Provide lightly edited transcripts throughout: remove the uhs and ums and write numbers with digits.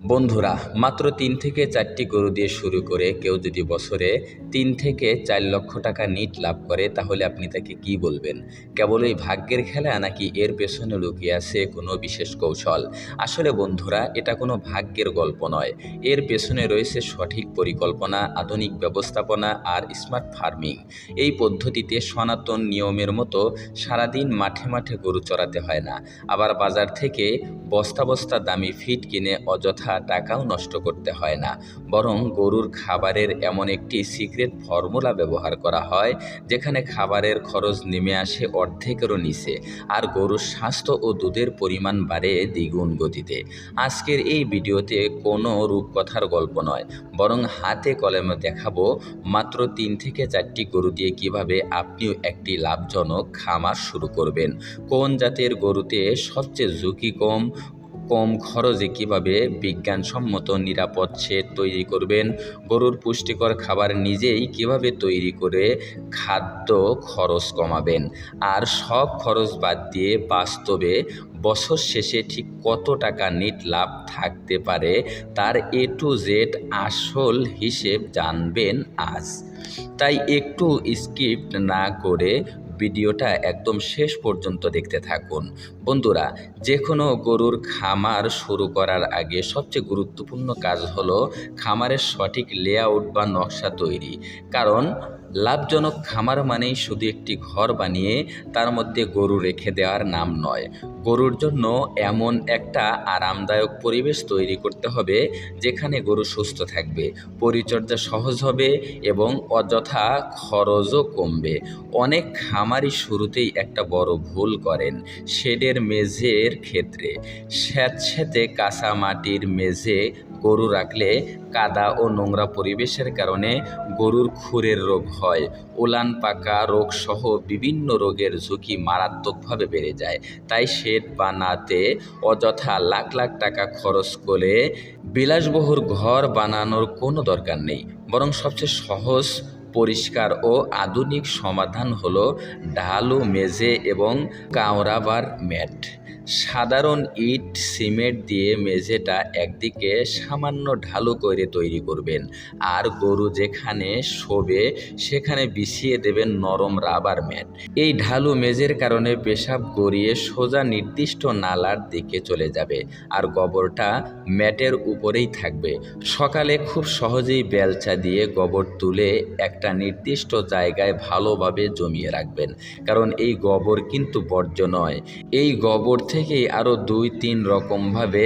বন্ধুরা, মাত্র ৩ থেকে ৪টি গরু দিয়ে শুরু করে কেউ যদি বছরে ৩ থেকে ৪ লক্ষ টাকা নিট লাভ করে, তাহলে আপনি তাকে কি বলবেন? কেবলই ভাগ্যের খেলা, নাকি এর পেছনে লুকিয়ে আছে কোনো বিশেষ কৌশল? আসলে বন্ধুরা, এটা কোনো ভাগ্যের গল্প নয়। এর পেছনে রয়েছে সঠিক পরিকল্পনা, আধুনিক ব্যবস্থাপনা আর স্মার্ট ফার্মিং। এই পদ্ধতিতে সনাতন নিয়মের মতো সারাদিন মাঠে মাঠে গরু চড়াতে হয় না। আবার বাজার থেকে বস্তা বস্তা দামি ফিড কিনে অযথা টাকাও নষ্ট করতে হয় না। বরং গরুর খাবারের এমন একটি সিক্রেট ফর্মুলা ব্যবহার করা হয়, যেখানে খাবারের খরচ নেমে আসে অর্ধেকেরও নিচে, আর গরুর স্বাস্থ্য ও দুধের পরিমাণ বাড়ে দ্বিগুণ গতিতে। আজকের এই ভিডিওতে কোনো রূপকথার গল্প নয়, বরং হাতে কলমে দেখাবো মাত্র ৩ থেকে ৪টি গরু দিয়ে কিভাবে আপনিও একটি লাভজনক খামার শুরু করবেন। কোন জাতের গরুতে সবচেয়ে ঝুঁকি কম, কম খরচে কিভাবে বিজ্ঞানসম্মত নিরাপদ শেড তৈরি করবেন, গরুর পুষ্টিকর খাবার নিজেই কিভাবে তৈরি করে খাদ্য খরচ কমাবেন, আর সব খরচ বাদ দিয়ে বাস্তবে বছর শেষে ঠিক কত টাকা নেট লাভ থাকতে পারে, তার A to Z আসল হিসেব জানবেন আজ। তাই একটু স্কিপ না করে ভিডিওটা একদম শেষ পর্যন্ত দেখতে থাকুন। বন্ধুরা, যে কোনো গরুর খামার শুরু করার আগে সবচেয়ে গুরুত্বপূর্ণ কাজ হলো খামারের সঠিক লেআউট বা নকশা তৈরি। কারণ লাভজনক খামার মানেই শুধু একটি ঘর বানিয়ে তার মধ্যে গরু রেখে দেওয়ার নাম নয়। গরুর জন্য এমন একটা আরামদায়ক পরিবেশ তৈরি করতে হবে, যেখানে গরু সুস্থ থাকবে, পরিচর্যা সহজ হবে এবং অযথা খরচও কমবে। অনেক খামারি শুরুতেই একটা বড় ভুল করেন শেডের মেঝের ক্ষেত্রে। স্যাঁতসেঁতে কাঁচা মাটির মেঝে গরু রাখলে কাদা ও নোংরা পরিবেশের কারণে গরুর খুরের রোগ হয়, ওলান পাকা রোগ সহ বিভিন্ন রোগের ঝুঁকি মারাত্মকভাবে বেড়ে যায়। তাই শেড বানাতে অযথা লাখ লাখ টাকা খরচ করে বিলাসবহুল ঘর বানানোর কোনো দরকার নেই। বরং সবচেয়ে সহজ, পরিষ্কার ও আধুনিক সমাধান হলো ঢালু মেঝে এবং কাউরাবার ম্যাট। সাধারণ ইট সিমেন্ট দিয়ে মেঝেটা একদিকে সামান্য ঢালু করে তৈরি করবেন, আর গরু যেখানে শোবে সেখানে বিছিয়ে দেবেন নরম রাবার ম্যাট। এই ঢালু মেঝের কারণে পেশাব গড়িয়ে সোজা নির্দিষ্ট নালার দিকে চলে যাবে, আর গোবরটা ম্যাটের উপরেই থাকবে। সকালে খুব সহজেই বেলচা দিয়ে গোবর তুলে একটা নির্দিষ্ট জায়গায় ভালোভাবে জমিয়ে রাখবেন, কারণ এই গোবর কিন্তু বর্জ্য নয়। এই গোবর থেকেই আরও ২-৩ রকমভাবে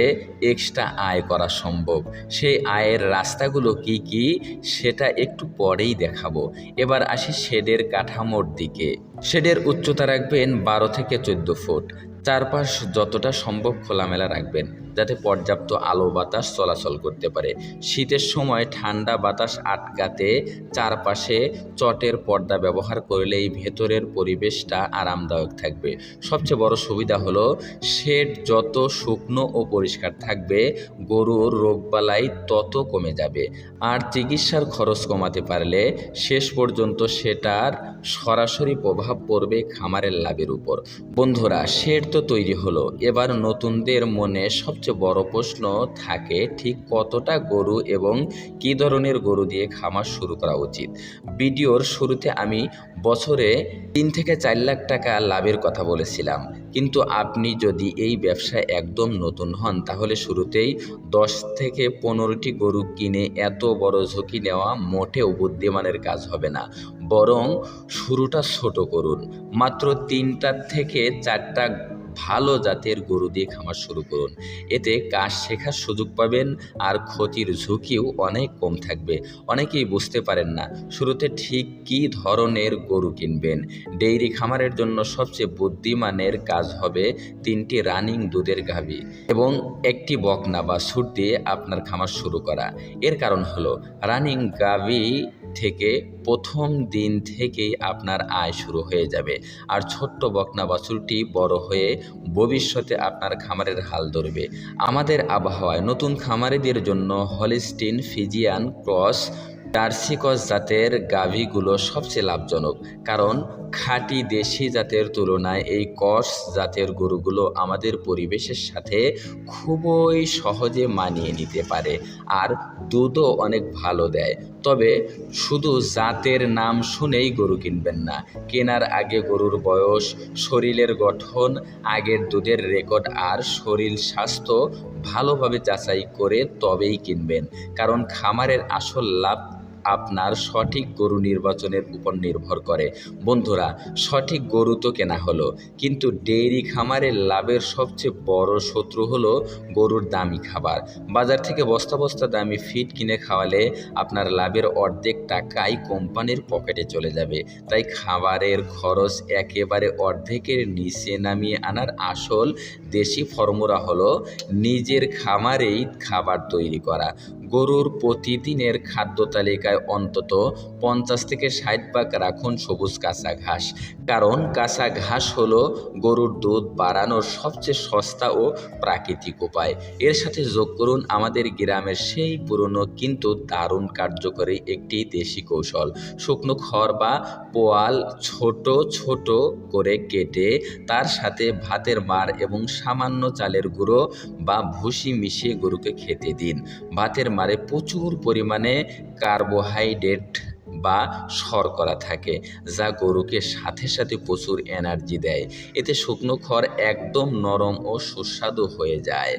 এক্সট্রা আয় করা সম্ভব। সেই আয়ের রাস্তাগুলো কি কি সেটা একটু পরেই দেখাবো। এবার আসি শেডের কাঠামোর দিকে। শেডের উচ্চতা রাখবেন ১২ থেকে ১৪ ফুট। চারপাশ যতটা সম্ভব খোলামেলা রাখবেন, যাতে পর্যাপ্ত আলো বাতাস চলাচল করতে পারে। শীতের সময় ঠান্ডা বাতাস আটকাতে চারপাশে চটের পর্দা ব্যবহার করলে এই ভেতরের পরিবেশটা আরামদায়ক থাকবে। সবচেয়ে বড় সুবিধা হলো শেড যত শুকনো ও পরিষ্কার থাকবে, গরুর রোগবালাই তত কমে যাবে। আর চিকিৎসার খরচ কমাতে পারলে শেষ পর্যন্ত সেটার সরাসরি প্রভাব পড়বে খামারের লাভের উপর। বন্ধুরা, শেড তো তৈরি হলো, এবার নতুনদের মনে সবচেয়ে বড় প্রশ্ন থাকে ঠিক কতটা গরু এবং কী ধরনের গরু দিয়ে খামার শুরু করা উচিত। ভিডিওর শুরুতে আমি বছরে ৩ থেকে ৪ লাখ টাকা লাভের কথা বলেছিলাম, কিন্তু আপনি যদি এই ব্যবসায় একদম নতুন হন, তাহলে শুরুতেই ১০ থেকে ১৫টি গরু কিনে এত বড় ঝুঁকি নেওয়া মোটেও বুদ্ধিমানের কাজ হবে না। বরং শুরুটা ছোট করুন, মাত্র ৩টা থেকে ৪টা ভালো জাতের গরু দিয়ে খামার শুরু করুন। এতে কাজ শেখার সুযোগ পাবেন, আর ক্ষতির ঝুঁকিও অনেক কম থাকবে। অনেকেই বুঝতে পারেন না শুরুতে ঠিক কী ধরনের গরু কিনবেন। ডেইরি খামারের জন্য সবচেয়ে বুদ্ধিমানের কাজ হবে ৩টি রানিং দুধের গাভী এবং একটি বকনা বা বাছুর দিয়ে আপনার খামার শুরু করা। এর কারণ হলো রানিং গাভী থেকে প্রথম দিন থেকেই আপনার আয় শুরু হয়ে যাবে, আর ছোট্ট বকনা বাছুরটি বড় হয়ে ভবিষ্যতে আপনার খামারের হাল ধরবে। আমাদের আবহাওয়ায় নতুন খামারিদের জন্য Holstein Friesian cross jersey cross জাতের গাভীগুলো সবচেয়ে লাভজনক, কারণ খাঁটি দেশি জাতের তুলনায় এই ক্রস জাতের গরুগুলো আমাদের পরিবেশের সাথে খুবই সহজে মানিয়ে নিতে পারে আর দুধও অনেক ভালো দেয়। তবে শুধু জাতের নাম শুনেই গরু কিনবেন না। কেনার আগে গরুর বয়স, শরীরের গঠন, আগের দুধের রেকর্ড আর শরীর স্বাস্থ্য ভালোভাবে যাচাই করে তবেই কিনবেন, কারণ খামারের আসল লাভ আপনার সঠিক গরু নির্বাচনের উপর নির্ভর করে। বন্ধুরা, সঠিক গরু তো কেনা হলো, কিন্তু ডেইরি খামারের লাভের সবচেয়ে বড় শত্রু হলো গরুর দামি খাবার। বাজার থেকে বস্তা বস্তা দামি ফিড কিনে খাওয়ালে আপনার লাভের অর্ধেক টাকাই কোম্পানির পকেটে চলে যাবে। তাই খাবারের খরচ একেবারে অর্ধেকের নিচে নামিয়ে আনার আসল দেশি ফর্মুলা হলো নিজের খামারেই খাবার তৈরি করা। গরুর প্রতিদিনের খাদ্য তালিকায় অন্তত 50 থেকে 60 ভাগ রাখুন সবুজ কাঁচা ঘাস, কারণ কাঁচা ঘাস হলো গরুর দুধ বাড়ানোর সবচেয়ে সস্তা ও প্রাকৃতিক উপায়। এর সাথে যোগ করুন আমাদের গ্রামের সেই পুরনো কিন্তু দারুণ কার্যকরী একটি দেশি কৌশল। শুকনো খড় বা পোয়াল ছোট ছোট করে কেটে তার সাথে ভাতের মাড় এবং সামান্য চালের গুঁড়ো বা ভুসি মিশিয়ে গরুকে খেতে দিন। ভাতের মাড়ে প্রচুর পরিমাণে কার্বোহাইড্রেট বা শর্করা থাকে, যা গরুকে সাথে সাথে প্রচুর এনার্জি দেয়। এতে শুকনো খড় একদম নরম ও সুস্বাদু হয়ে যায়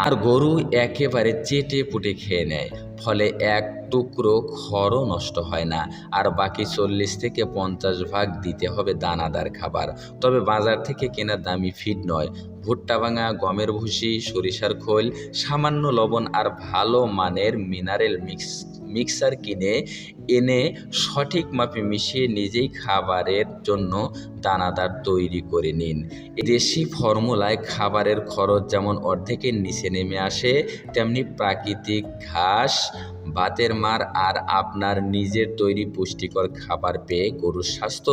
আর গরু একেবারে চেটে পুটে খেয়ে নেয়, ফলে এক টুকরো খড়ও নষ্ট হয় না। আর বাকি 40 থেকে 50 ভাগ দিতে হবে দানাদার খাবার। তবে বাজার থেকে কেনা দামি ফিড নয়, ভুট্টা ভাঙা, গমের ভুসি, সরিষার খোল, সামান্য লবণ আর ভালো মানের মিনারেল মিক্সার কিনে এনে সঠিক মাপে মিশিয়ে নিজেই খাবারের জন্য দানাদার তৈরি করে নিন। এই দেশি ফর্মুলায় খাবারের খরচ যেমন অর্ধেকের নিচে নেমে আসে, তেমনি প্রাকৃতিক ঘাস, ভাতের মাড় আর আপনার নিজের তৈরি পুষ্টিকর খাবার পেয়ে গরুর স্বাস্থ্য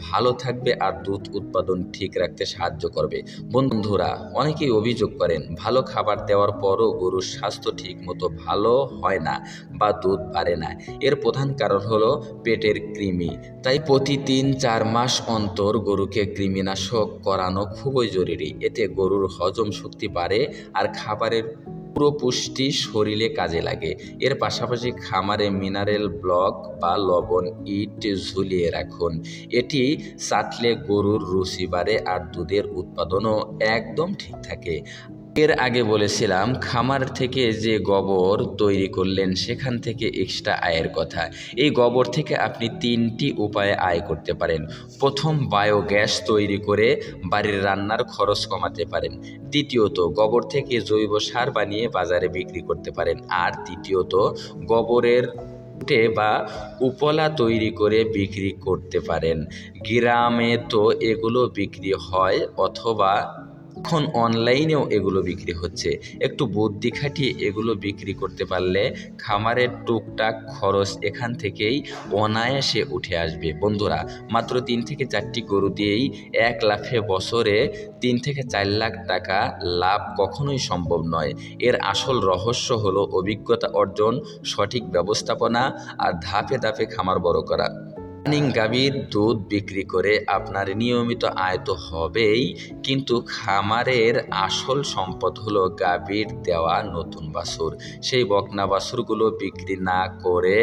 ভালো থাকবে আর দুধ উৎপাদন ঠিক রাখতে সাহায্য করবে। বন্ধুরা, অনেকেই অভিযোগ করেন ভালো খাবার দেওয়ার পরও গরুর স্বাস্থ্য ঠিক মতো ভালো হয় না বা দুধ বাড়ে না। এর প্রধান কারণ হলো পেটের কৃমি। তাই প্রতি 3-4 মাস অন্তর গরুকে কৃমিনাশক করানো খুবই জরুরি। এতে গরুর হজম শক্তি বাড়ে আর খাবারের পুরো পুষ্টি শরীরে কাজে লাগে। এর পাশাপাশি খামারে মিনারেল ব্লক বা লবণ ইট ঝুলিয়ে রাখুন। এটি চাটলে গরুর রুচি বাড়ে আর দুধের উৎপাদনও একদম ঠিক থাকে। এর আগে বলেছিলাম খামার থেকে যে গোবর তৈরি করলেন সেখান থেকে এক্সট্রা আয়ের কথা। এই গোবর থেকে আপনি 3টি উপায়ে আয় করতে পারেন। প্রথম, বায়োগ্যাস তৈরি করে বাড়ির রান্নার খরচ কমাতে পারেন। দ্বিতীয়ত, গোবর থেকে জৈব সার বানিয়ে বাজারে বিক্রি করতে পারেন। আর তৃতীয়ত, গোবরের বা উপলা তৈরি করে বিক্রি করতে পারেন। গ্রামে তো এগুলো বিক্রি হয়, অথবা এখন অনলাইনেও এগুলো বিক্রি হচ্ছে। একটু বুদ্ধি খাটিয়ে এগুলো বিক্রি করতে পারলে খামারের টুকটাক খরচ এখান থেকেই অনায়াসে উঠে আসবে। বন্ধুরা, মাত্র 3 থেকে 4টি গরু দিয়েই 1 লাফে বছরে 3 থেকে 4 লাখ টাকা লাভ কখনোই সম্ভব নয়। এর আসল রহস্য হলো অভিজ্ঞতা অর্জন, সঠিক ব্যবস্থাপনা আর ধাপে ধাপে খামার বড় করা। রানিং গাভীর দুধ বিক্রি করে আপনার নিয়মিত আয় তো হবেই, কিন্তু খামারের আসল সম্পদ হলো গাভীর দেওয়া নতুন বাছুর। সেই বকনা বাছুরগুলো বিক্রি না করে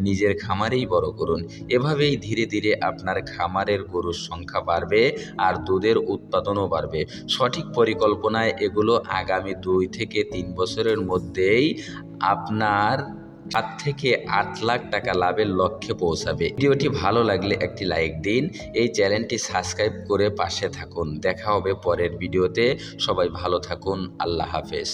নিজের খামারেই বড় করুন। এভাবেই ধীরে ধীরে আপনার খামারের গরুর সংখ্যা বাড়বে আর দুধের উৎপাদনও বাড়বে। সঠিক পরিকল্পনায় এগুলো আগামী 2 থেকে 3 বছরের মধ্যেই আপনার 7 থেকে 8 লাখ টাকা লাভের লক্ষ্যে পৌঁছাবে। ভিডিওটি ভালো লাগলে একটি লাইক দিন, এই চ্যানেলটি সাবস্ক্রাইব করে পাশে থাকুন। দেখা হবে পরের ভিডিওতে। সবাই ভালো থাকুন। আল্লাহ হাফেজ।